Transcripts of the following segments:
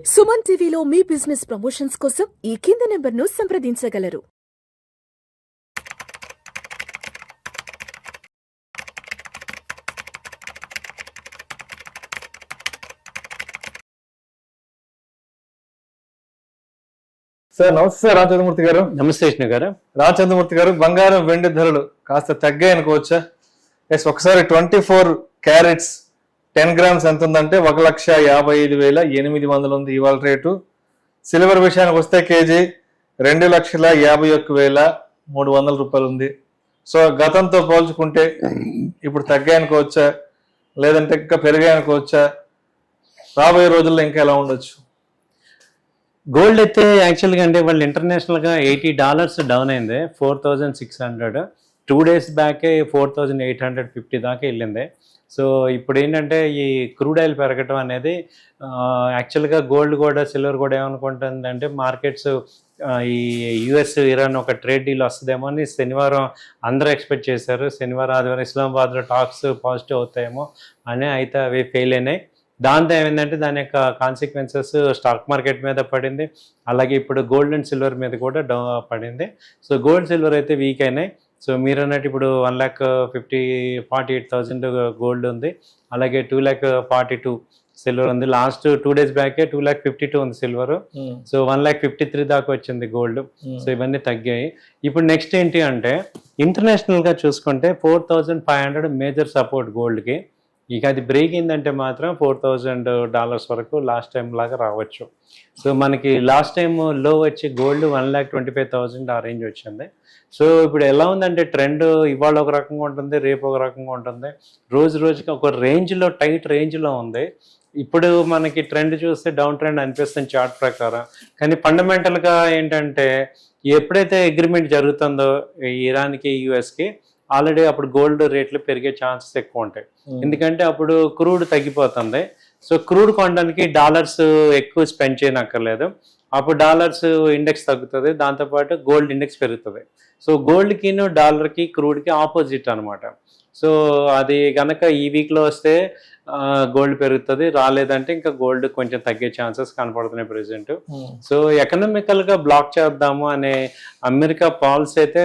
సుమన్ టీవీలో మీ business promotions కోసం ఈ కింది నెంబర్ను సంప్రదించగలరు. సార్ నమస్తే రామచంద్రమూర్తి గారు. నమస్తే కృష్ణ గారు. రామచంద్రమూర్తి గారు, బంగారం వెండి ధరలు కాస్త తగ్గాయి అనుకోవచ్చా? ఎస్, ఒకసారి 24 క్యారెట్స్ 10 గ్రామ్స్ ఎంత ఉందంటే 1,55,800 ఉంది ఇవాళ రేటు. సిల్వర్ విషయానికి వస్తే కేజీ 2,51,300 రూపాయలు ఉంది. సో గతంతో పోల్చుకుంటే ఇప్పుడు తగ్గాయి అనుకోవచ్చా, లేదంటే ఇంకా పెరిగాయి అనుకోవచ్చా? రాబోయే రోజుల్లో ఇంకా ఎలా ఉండొచ్చు? గోల్డ్ అయితే యాక్చువల్గా అంటే వాళ్ళు ఇంటర్నేషనల్గా $80 డౌన్ అయింది, 4,600. 2 days బ్యాకే 4,850 దాకా వెళ్ళింది. సో ఇప్పుడు ఏంటంటే ఈ క్రూడ్ ఆయిల్ పెరగటం అనేది యాక్చువల్గా గోల్డ్ కూడా సిల్వర్ కూడా ఏమనుకుంటుందంటే మార్కెట్స్ ఈ యుఎస్ ఇరాన్ ఒక ట్రేడ్ డీల్ వస్తుందేమో అని శనివారం అందరూ ఎక్స్పెక్ట్ చేశారు. శనివారం ఆదివారం ఇస్లామాబాద్లో టాక్స్ పాజిటివ్ అవుతాయేమో అని, అయితే అవి ఫెయిల్ అయినాయి. దాంతో ఏమైందంటే దాని యొక్క కాన్సిక్వెన్సెస్ స్టాక్ మార్కెట్ మీద పడింది, అలాగే ఇప్పుడు గోల్డ్ అండ్ సిల్వర్ మీద కూడా పడింది. సో గోల్డ్ సిల్వర్ అయితే వీక్ అయినాయి. సో మీరు అన్నట్టు ఇప్పుడు 1,48,000 గోల్డ్ ఉంది, అలాగే 2,42,000 సిల్వర్ ఉంది. లాస్ట్ 2 days బ్యాకే 2,52,000 ఉంది సిల్వర్. సో 1,53,000 దాకా వచ్చింది గోల్డ్. సో ఇవన్నీ తగ్గాయి. ఇప్పుడు నెక్స్ట్ ఏంటి అంటే ఇంటర్నేషనల్గా చూసుకుంటే 4,500 మేజర్ సపోర్ట్ గోల్డ్కి. ఇక అది బ్రేక్ అయిందంటే మాత్రం $4,000 వరకు లాస్ట్ టైం లాగా రావచ్చు. సో మనకి లాస్ట్ టైం లో వచ్చి గోల్డ్ 1,25,000 ఆ రేంజ్ వచ్చింది. సో ఇప్పుడు ఎలా ఉందంటే ట్రెండ్ ఇవాళ ఒక రకంగా ఉంటుంది, రేపు ఒక రకంగా ఉంటుంది, రోజు రోజుకి ఒక రేంజ్లో టైట్ రేంజ్లో ఉంది. ఇప్పుడు మనకి ట్రెండ్ చూస్తే డౌన్ ట్రెండ్ అనిపిస్తుంది చార్ట్ ప్రకారం. కానీ ఫండమెంటల్గా ఏంటంటే ఎప్పుడైతే అగ్రిమెంట్ జరుగుతుందో ఇరాన్కి యుఎస్కి, ఆల్రెడీ అప్పుడు గోల్డ్ రేట్లు పెరిగే ఛాన్సెస్ ఎక్కువ ఉంటాయి. ఎందుకంటే అప్పుడు క్రూడ్ తగ్గిపోతుంది. సో క్రూడ్ కొనడానికి డాలర్స్ ఎక్కువ స్పెండ్ చేయనక్కర్లేదు. అప్పుడు డాలర్స్ ఇండెక్స్ తగ్గుతుంది, దాంతోపాటు గోల్డ్ ఇండెక్స్ పెరుగుతుంది. సో గోల్డ్కి డాలర్కి క్రూడ్కి ఆపోజిట్ అనమాట. సో అది కనుక ఈ వీక్లో వస్తే గోల్డ్ పెరుగుతుంది, రాలేదంటే ఇంకా గోల్డ్ కొంచెం తగ్గే ఛాన్సెస్ కనపడుతున్నాయి ప్రెసెంట్. సో ఎకనామికల్గా బ్లాక్ చేద్దాము అనే అమెరికా పాలసీ అయితే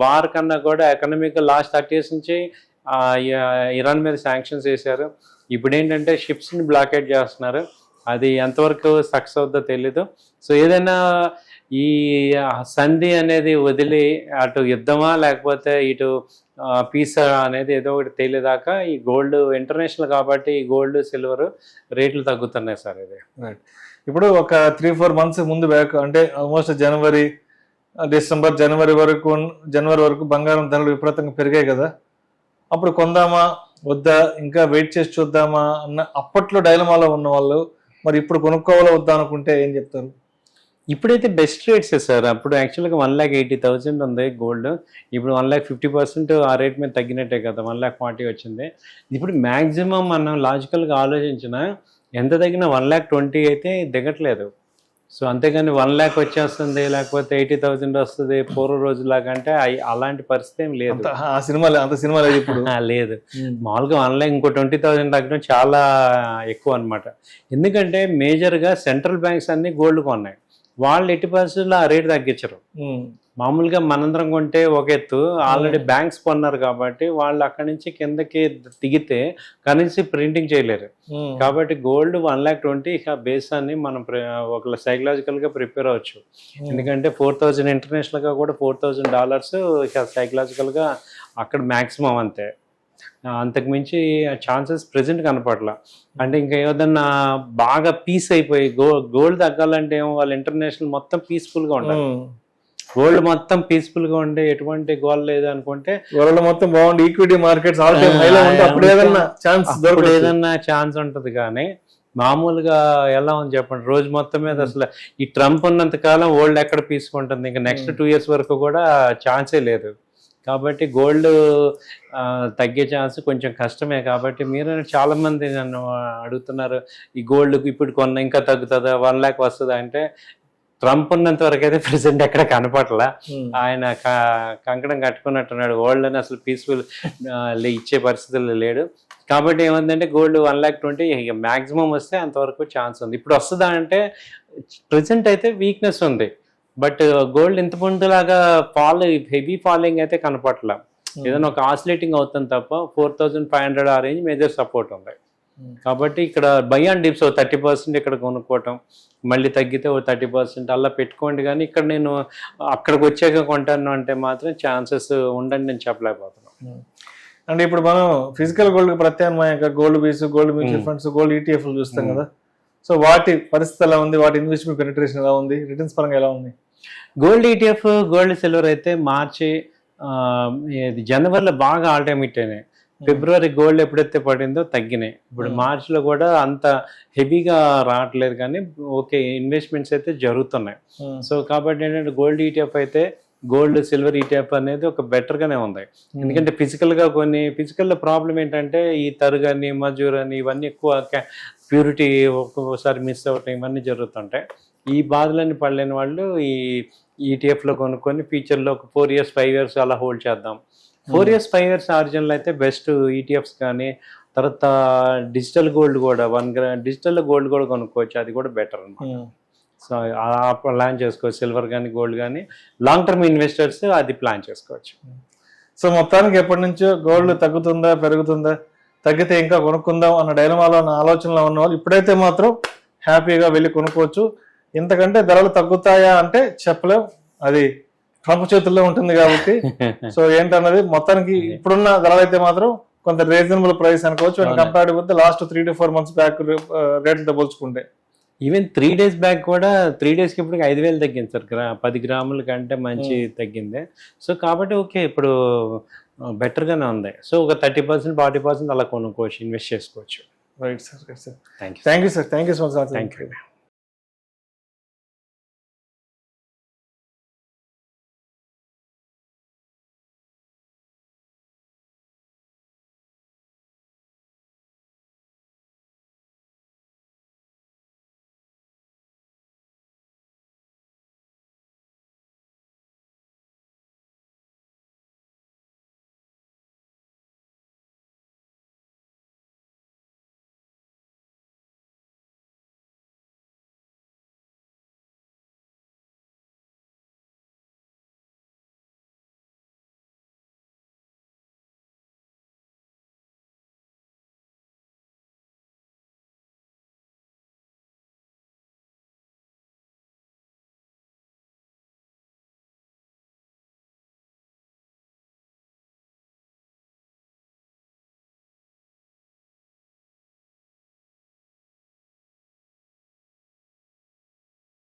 వార్ కన్నా కూడా ఎకనామికల్ లాస్ట్ 30 years నుంచి ఇరాన్ మీద శాంక్షన్స్ వేశారు. ఇప్పుడు ఏంటంటే షిప్స్ని బ్లాకేట్ చేస్తున్నారు. అది ఎంతవరకు సక్సెస్ అవుతుందో తెలీదు. సో ఏదైనా ఈ సంధి అనేది వదిలి అటు యుద్ధమా లేకపోతే ఇటు పీస్ అనేది ఏదో ఒకటి తేలేదాకా ఈ గోల్డ్ ఇంటర్నేషనల్ కాబట్టి ఈ గోల్డ్ సిల్వర్ రేట్లు తగ్గుతున్నాయి సార్. ఇది ఇప్పుడు ఒక 3-4 months ముందు బ్యాక్ అంటే ఆల్మోస్ట్ జనవరి వరకు బంగారం ధరలు విపరీతంగా పెరిగాయి కదా. అప్పుడు కొందామా వద్దా, ఇంకా వెయిట్ చేసి చూద్దామా అన్న అప్పట్లో డైలమాలో ఉన్న వాళ్ళు మరి ఇప్పుడు కొనుక్కోవాలో వద్దా అనుకుంటే ఏం చెప్తారు? ఇప్పుడైతే బెస్ట్ రేట్సే సార్. అప్పుడు యాక్చువల్గా 1,80,000 ఉంది గోల్డ్, ఇప్పుడు 1,50% ఆ రేట్ మీద తగ్గినట్టే కదా, 1,40,000 వచ్చింది. ఇప్పుడు మ్యాక్సిమం మనం లాజికల్గా ఆలోచించిన ఎంత తగ్గినా 1,20,000 అయితే దిగట్లేదు. సో అంతేగాని 1,00,000 వచ్చేస్తుంది లేకపోతే 80,000 వస్తుంది పూర్వ రోజులాగా అంటే అలాంటి పరిస్థితి ఏం లేదు. అంత సినిమా లేదు ఇప్పుడు. లేదు, మామూలుగా 1,00,000 ఇంకో 20,000 తగ్గడం చాలా ఎక్కువ అనమాట. ఎందుకంటే మేజర్గా సెంట్రల్ బ్యాంక్స్ అన్ని గోల్డ్ కొన్నాయి, వాళ్ళు ఎట్టి పరిస్థితుల్లో ఆ రేటు తగ్గించరు. మామూలుగా మనందరం కొంటే ఒక ఎత్తు, ఆల్రెడీ బ్యాంక్స్ కొన్నారు కాబట్టి వాళ్ళు అక్కడి నుంచి కిందకి దిగితే కరెన్సీ ప్రింటింగ్ చేయలేరు. కాబట్టి గోల్డ్ 1,20,000 ఇక బేస్ అని మనం ఒక సైకలాజికల్గా ప్రిపేర్ అవ్వచ్చు. ఎందుకంటే 4,000 ఇంటర్నేషనల్గా కూడా $4,000 ఇక సైకలాజికల్గా అక్కడ మ్యాక్సిమం అంతే, అంతకుమించి ఛాన్సెస్ ప్రెసెంట్ కనపడలా. అంటే ఇంకా ఏదన్నా బాగా పీస్ అయిపోయి గోల్డ్ తగ్గాలంటే ఏమో వాళ్ళు ఇంటర్నేషనల్ మొత్తం పీస్ఫుల్గా ఉండాలి. గోల్డ్ మొత్తం పీస్ఫుల్గా ఉండే ఎటువంటి గోల్ లేదు అనుకుంటే వరల్డ్ మొత్తం బాగుంది, ఈక్విటీ మార్కెట్స్ అప్పుడు ఏదన్నా ఛాన్స్ ఉంటుంది. కానీ మామూలుగా ఎలా ఉంది చెప్పండి, రోజు మొత్తం మీద అసలు ఈ ట్రంప్ ఉన్నంత కాలం వరల్డ్ ఎక్కడ పీసుకుంటుంది, ఇంకా నెక్స్ట్ 2 years వరకు కూడా ఛాన్సే లేదు. కాబట్టి గోల్డ్ తగ్గే ఛాన్స్ కొంచెం కష్టమే. కాబట్టి మీరు చాలా మంది నన్ను అడుగుతున్నారు ఈ గోల్డ్ ఇప్పుడు కొన్న ఇంకా తగ్గుతుందా, 1,00,000 వస్తుందా అంటే ట్రంప్ ఉన్నంత వరకు అయితే ప్రెసెంట్ ఎక్కడ కనపడలా. ఆయన కంకణం కట్టుకున్నట్టున్నాడు, వరల్డ్ అని అసలు పీస్ఫుల్ ఇచ్చే పరిస్థితుల్లో లేడు. కాబట్టి ఏమందంటే గోల్డ్ 1,20,000 ఇక మాక్సిమం వస్తే అంతవరకు ఛాన్స్ ఉంది. ఇప్పుడు వస్తుందా అంటే ప్రెసెంట్ అయితే వీక్నెస్ ఉంది, బట్ గోల్డ్ ఇంత ముందులాగా హెవీ ఫాలింగ్ అయితే కనపట్ల. ఏదైనా ఒక ఆసిలేటింగ్ అవుతుంది తప్ప 4,500 ఆ రేంజ్ మేజర్ సపోర్ట్ ఉంది. కాబట్టి ఇక్కడ బై అండ్ డిప్స్ 30% ఇక్కడ కొనుక్కోవటం, మళ్ళీ తగ్గితే 30% అలా పెట్టుకోండి. కానీ ఇక్కడ నేను అక్కడికి వచ్చాక కొంటాను అంటే మాత్రం ఛాన్సెస్ ఉండండి నేను చెప్పలేకపోతున్నాను. అంటే ఇప్పుడు మనం ఫిజికల్ గోల్డ్ ప్రత్యామ్నాయంగా గోల్డ్ బీస్, గోల్డ్ మ్యూచువల్ ఫండ్స్, గోల్డ్ ఈటీఎఫ్లు చూస్తాం కదా. సో వాటి పరిస్థితి ఎలా ఉంది, వాటి ఇన్వెస్ట్మెంట్ పెనిట్రేషన్ ఎలా ఉంది, రిటర్న్స్ పరంగా ఎలా ఉంది? గోల్డ్ ఈటీఎఫ్, గోల్డ్ సిల్వర్ అయితే మార్చి జనవరిలో బాగా ఆల్ టైమ్ హిట్ అయినాయి. ఫిబ్రవరి గోల్డ్ ఎప్పుడైతే పడిందో తగ్గినాయి. ఇప్పుడు మార్చిలో కూడా అంత హెవీగా రావట్లేదు, కానీ ఓకే ఇన్వెస్ట్మెంట్స్ అయితే జరుగుతున్నాయి. సో కాబట్టి ఏంటంటే గోల్డ్ ఈటీఎఫ్ అయితే గోల్డ్ సిల్వర్ ఈటీఎఫ్ అనేది ఒక బెటర్గానే ఉంది. ఎందుకంటే ఫిజికల్గా ఫిజికల్లో ప్రాబ్లం ఏంటంటే ఈ తరుగని మజూర్ అని ఇవన్నీ ఎక్కువ ప్యూరిటీ ఒక్కొక్కసారి మిస్ అవ్వటం ఇవన్నీ జరుగుతుంటాయి. ఈ బాధలన్నీ పడలేని వాళ్ళు ఈ ఈటీఎఫ్లో కొనుక్కొని ఫ్యూచర్లో ఒక 4 years 5 years అలా హోల్డ్ చేద్దాం. 4 years 5 years ఆరిజినల్ అయితే బెస్ట్ ఈటీఎఫ్స్. కానీ తర్వాత డిజిటల్ గోల్డ్ కూడా 1 gram డిజిటల్ గోల్డ్ కూడా కొనుక్కోవచ్చు, అది కూడా బెటర్ అన్నమాట. సో ప్లాన్ చేసుకోవచ్చు, సిల్వర్ కానీ గోల్డ్ కానీ లాంగ్ టర్మ్ ఇన్వెస్టర్స్ అది ప్లాన్ చేసుకోవచ్చు. సో మొత్తానికి ఎప్పటి నుంచో గోల్డ్ తగ్గుతుందా పెరుగుతుందా, తగ్గితే ఇంకా కొనుక్కుందాం అన్న డైలమాలో ఉన్న ఆలోచనలో ఉన్న వాళ్ళు ఇప్పుడైతే మాత్రం హ్యాపీగా వెళ్ళి కొనుక్కోవచ్చు. ఇంతకంటే ధరలు తగ్గుతాయా అంటే చెప్పలేం, అది ట్రంప్ చేతుల్లో ఉంటుంది కాబట్టి. సో ఏంటన్నది మొత్తానికి ఇప్పుడున్న ధరలు అయితే మాత్రం కొంత రీజనబుల్ ప్రైస్ అనుకోవచ్చు, compared with last 3 to 4 months back రేట్లతో పోల్చుకుంటే. ఈవెన్ 3 days బ్యాక్ కూడా 3 daysకి ఇప్పుడు 5,000 తగ్గింది సార్. 10 గ్రాముల కంటే మంచి తగ్గింది. సో కాబట్టి ఓకే ఇప్పుడు బెటర్గానే ఉంది. సో ఒక 30% 40% అలా కొనుక్కోవచ్చు, ఇన్వెస్ట్ చేసుకోవచ్చు. Right sir, right sir. Thank you thank you sir, thank you so much. Thank you.